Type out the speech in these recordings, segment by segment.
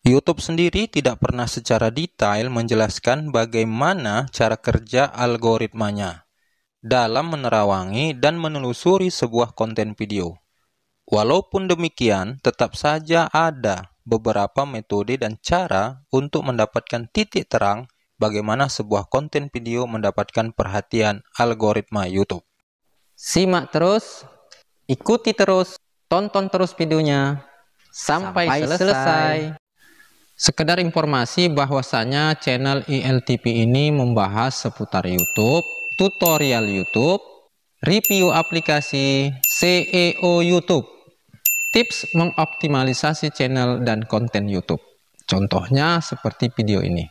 YouTube sendiri tidak pernah secara detail menjelaskan bagaimana cara kerja algoritmanya dalam menerawangi dan menelusuri sebuah konten video. Walaupun demikian, tetap saja ada beberapa metode dan cara untuk mendapatkan titik terang bagaimana sebuah konten video mendapatkan perhatian algoritma YouTube. Simak terus, ikuti terus, tonton terus videonya sampai selesai. Sekedar informasi bahwasanya channel ILTP ini membahas seputar YouTube, tutorial YouTube, review aplikasi, SEO YouTube, tips mengoptimalisasi channel dan konten YouTube. Contohnya seperti video ini.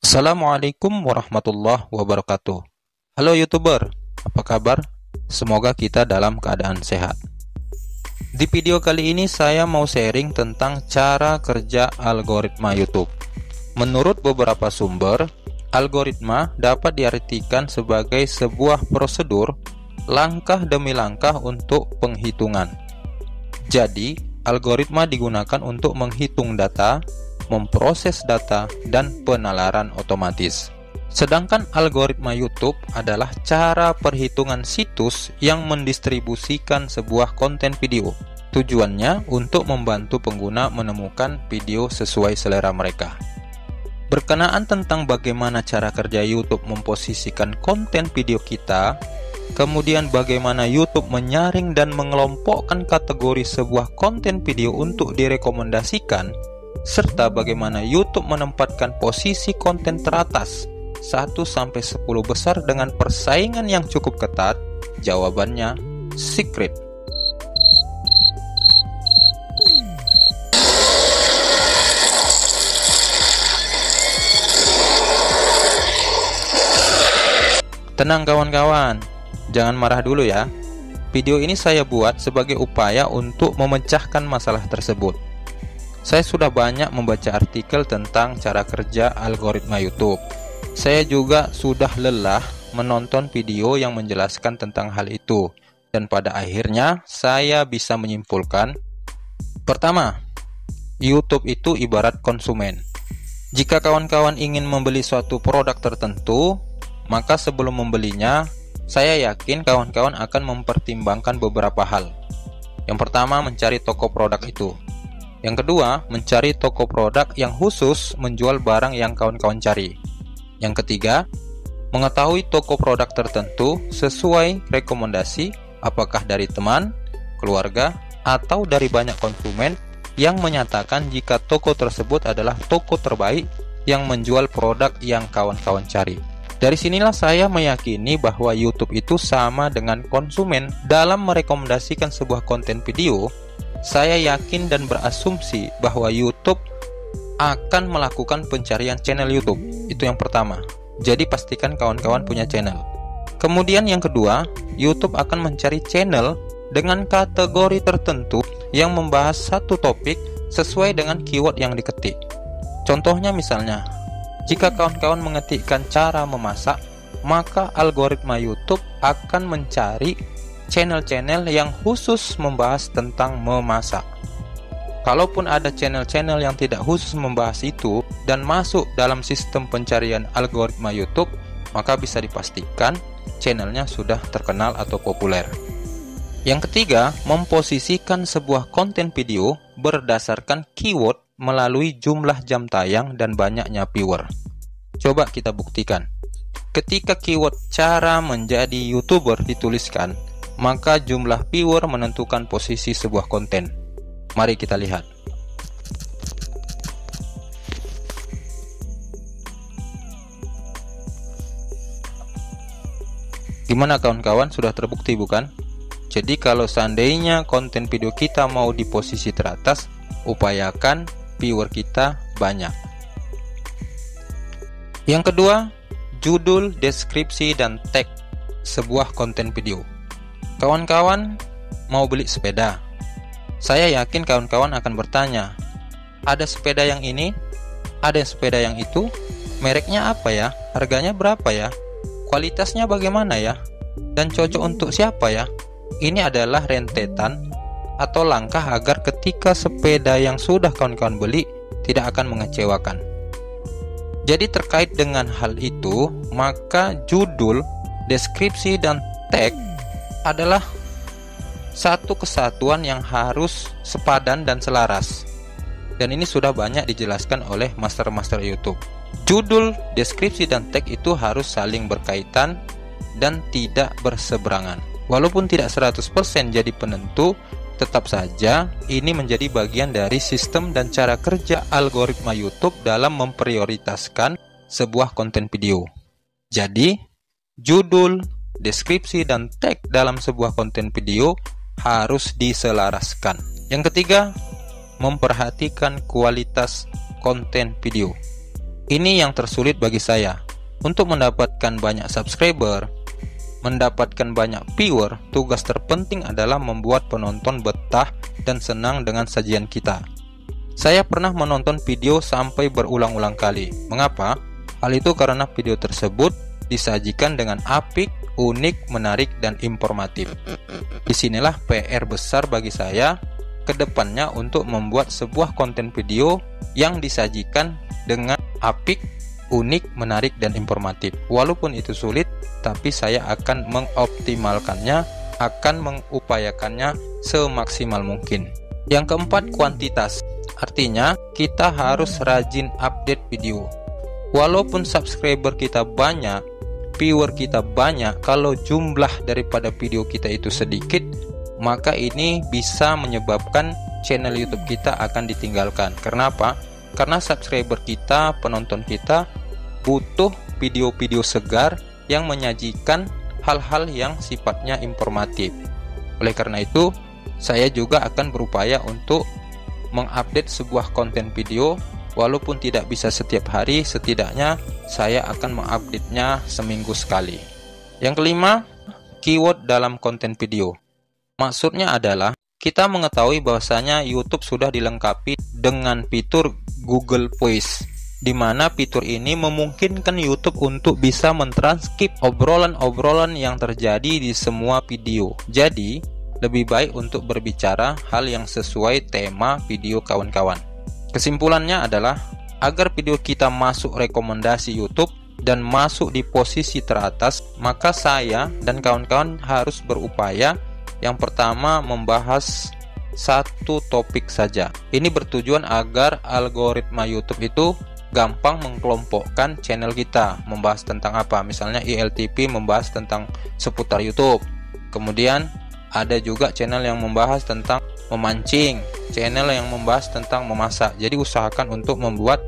Assalamualaikum warahmatullahi wabarakatuh. Halo YouTuber, apa kabar? Semoga kita dalam keadaan sehat. Di video kali ini saya mau sharing tentang cara kerja algoritma YouTube. Menurut beberapa sumber, algoritma dapat diartikan sebagai sebuah prosedur langkah demi langkah untuk penghitungan. Jadi, algoritma digunakan untuk menghitung data, memproses data, dan penalaran otomatis. Sedangkan algoritma YouTube adalah cara perhitungan situs yang mendistribusikan sebuah konten video. Tujuannya untuk membantu pengguna menemukan video sesuai selera mereka. Berkenaan tentang bagaimana cara kerja YouTube memposisikan konten video kita, kemudian bagaimana YouTube menyaring dan mengelompokkan kategori sebuah konten video untuk direkomendasikan, serta bagaimana YouTube menempatkan posisi konten teratas 1-10 besar dengan persaingan yang cukup ketat, jawabannya secret. Tenang kawan-kawan, jangan marah dulu ya. Video ini saya buat sebagai upaya untuk memecahkan masalah tersebut. Saya sudah banyak membaca artikel tentang cara kerja algoritma YouTube. Saya juga sudah lelah menonton video yang menjelaskan tentang hal itu. Dan pada akhirnya saya bisa menyimpulkan, pertama, YouTube itu ibarat konsumen. Jika kawan-kawan ingin membeli suatu produk tertentu, maka sebelum membelinya, saya yakin kawan-kawan akan mempertimbangkan beberapa hal. Yang pertama, mencari toko produk itu. Yang kedua, mencari toko produk yang khusus menjual barang yang kawan-kawan cari. Yang ketiga, mengetahui toko produk tertentu sesuai rekomendasi, apakah dari teman, keluarga, atau dari banyak konsumen yang menyatakan jika toko tersebut adalah toko terbaik yang menjual produk yang kawan-kawan cari. Dari sinilah saya meyakini bahwa YouTube itu sama dengan konsumen dalam merekomendasikan sebuah konten video. Saya yakin dan berasumsi bahwa YouTube akan melakukan pencarian channel YouTube. Itu yang pertama. Jadi pastikan kawan-kawan punya channel. Kemudian yang kedua, YouTube akan mencari channel dengan kategori tertentu yang membahas satu topik sesuai dengan keyword yang diketik. Contohnya misalnya, jika kawan-kawan mengetikkan cara memasak, maka algoritma YouTube akan mencari channel-channel yang khusus membahas tentang memasak. Kalaupun ada channel-channel yang tidak khusus membahas itu dan masuk dalam sistem pencarian algoritma YouTube, maka bisa dipastikan channelnya sudah terkenal atau populer. Yang ketiga, memposisikan sebuah konten video berdasarkan keyword melalui jumlah jam tayang dan banyaknya viewer. Coba kita buktikan. Ketika keyword cara menjadi YouTuber dituliskan, maka jumlah viewer menentukan posisi sebuah konten. Mari kita lihat. Gimana kawan-kawan, sudah terbukti bukan? Jadi kalau seandainya konten video kita mau di posisi teratas, upayakan viewer kita banyak. Yang kedua, judul, deskripsi, dan tag sebuah konten video. Kawan-kawan mau beli sepeda. Saya yakin kawan-kawan akan bertanya, ada sepeda yang ini, ada sepeda yang itu, mereknya apa ya, harganya berapa ya, kualitasnya bagaimana ya, dan cocok untuk siapa ya. Ini adalah rentetan atau langkah agar ketika sepeda yang sudah kawan-kawan beli tidak akan mengecewakan. Jadi terkait dengan hal itu, maka judul, deskripsi, dan tag adalah satu kesatuan yang harus sepadan dan selaras. Dan ini sudah banyak dijelaskan oleh master-master YouTube. Judul, deskripsi, dan tag itu harus saling berkaitan dan tidak berseberangan. Walaupun tidak 100% jadi penentu, tetap saja ini menjadi bagian dari sistem dan cara kerja algoritma YouTube dalam memprioritaskan sebuah konten video. Jadi, judul, deskripsi, dan tag dalam sebuah konten video harus diselaraskan. Yang ketiga, memperhatikan kualitas konten video. Ini yang tersulit bagi saya. Untuk mendapatkan banyak subscriber, mendapatkan banyak viewer, tugas terpenting adalah membuat penonton betah dan senang dengan sajian kita. Saya pernah menonton video sampai berulang-ulang kali. Mengapa? Hal itu karena video tersebut disajikan dengan apik, unik, menarik, dan informatif. Disinilah PR besar bagi saya ke depannya untuk membuat sebuah konten video yang disajikan dengan apik, unik, menarik, dan informatif. Walaupun itu sulit, tapi saya akan mengoptimalkannya, akan mengupayakannya semaksimal mungkin. Yang keempat, kuantitas. Artinya, kita harus rajin update video. Walaupun subscriber kita banyak, viewer kita banyak, kalau jumlah daripada video kita itu sedikit, maka ini bisa menyebabkan channel YouTube kita akan ditinggalkan. Kenapa? Karena subscriber kita, penonton kita butuh video-video segar yang menyajikan hal-hal yang sifatnya informatif. Oleh karena itu, saya juga akan berupaya untuk mengupdate sebuah konten video. Walaupun tidak bisa setiap hari, setidaknya saya akan mengupdate-nya seminggu sekali. Yang kelima, keyword dalam konten video. Maksudnya adalah kita mengetahui bahwasanya YouTube sudah dilengkapi dengan fitur Google Voice, di mana fitur ini memungkinkan YouTube untuk bisa mentranskrip obrolan-obrolan yang terjadi di semua video. Jadi, lebih baik untuk berbicara hal yang sesuai tema video kawan-kawan. Kesimpulannya adalah, agar video kita masuk rekomendasi YouTube dan masuk di posisi teratas, maka saya dan kawan-kawan harus berupaya yang pertama membahas satu topik saja. Ini bertujuan agar algoritma YouTube itu gampang mengkelompokkan channel kita, membahas tentang apa. Misalnya ILTP membahas tentang seputar YouTube. Kemudian ada juga channel yang membahas tentang memancing, channel yang membahas tentang memasak. Jadi usahakan untuk membuat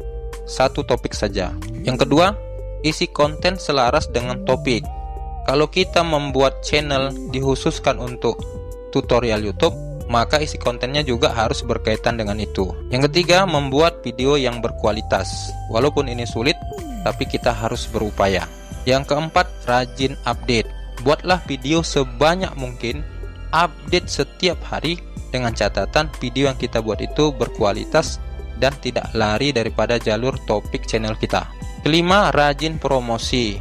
satu topik saja. Yang kedua, isi konten selaras dengan topik. Kalau kita membuat channel dikhususkan untuk tutorial YouTube, maka isi kontennya juga harus berkaitan dengan itu. Yang ketiga, membuat video yang berkualitas. Walaupun ini sulit, tapi kita harus berupaya. Yang keempat, rajin update. Buatlah video sebanyak mungkin, update setiap hari dengan catatan video yang kita buat itu berkualitas dan tidak lari daripada jalur topik channel kita. Kelima, rajin promosi.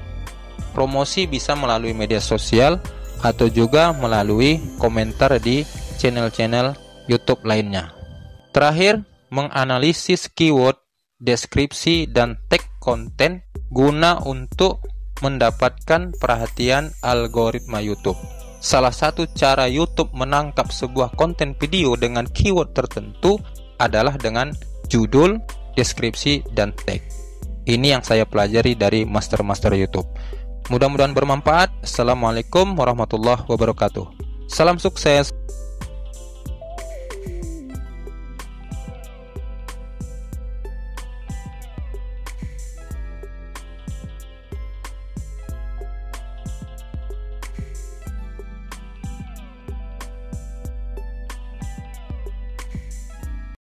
Promosi bisa melalui media sosial atau juga melalui komentar di channel-channel YouTube lainnya. Terakhir, menganalisis keyword, deskripsi, dan tag konten guna untuk mendapatkan perhatian algoritma YouTube. Salah satu cara YouTube menangkap sebuah konten video dengan keyword tertentu adalah dengan judul, deskripsi, dan tag. Ini yang saya pelajari dari master-master YouTube. Mudah-mudahan bermanfaat. Assalamualaikum warahmatullahi wabarakatuh. Salam sukses.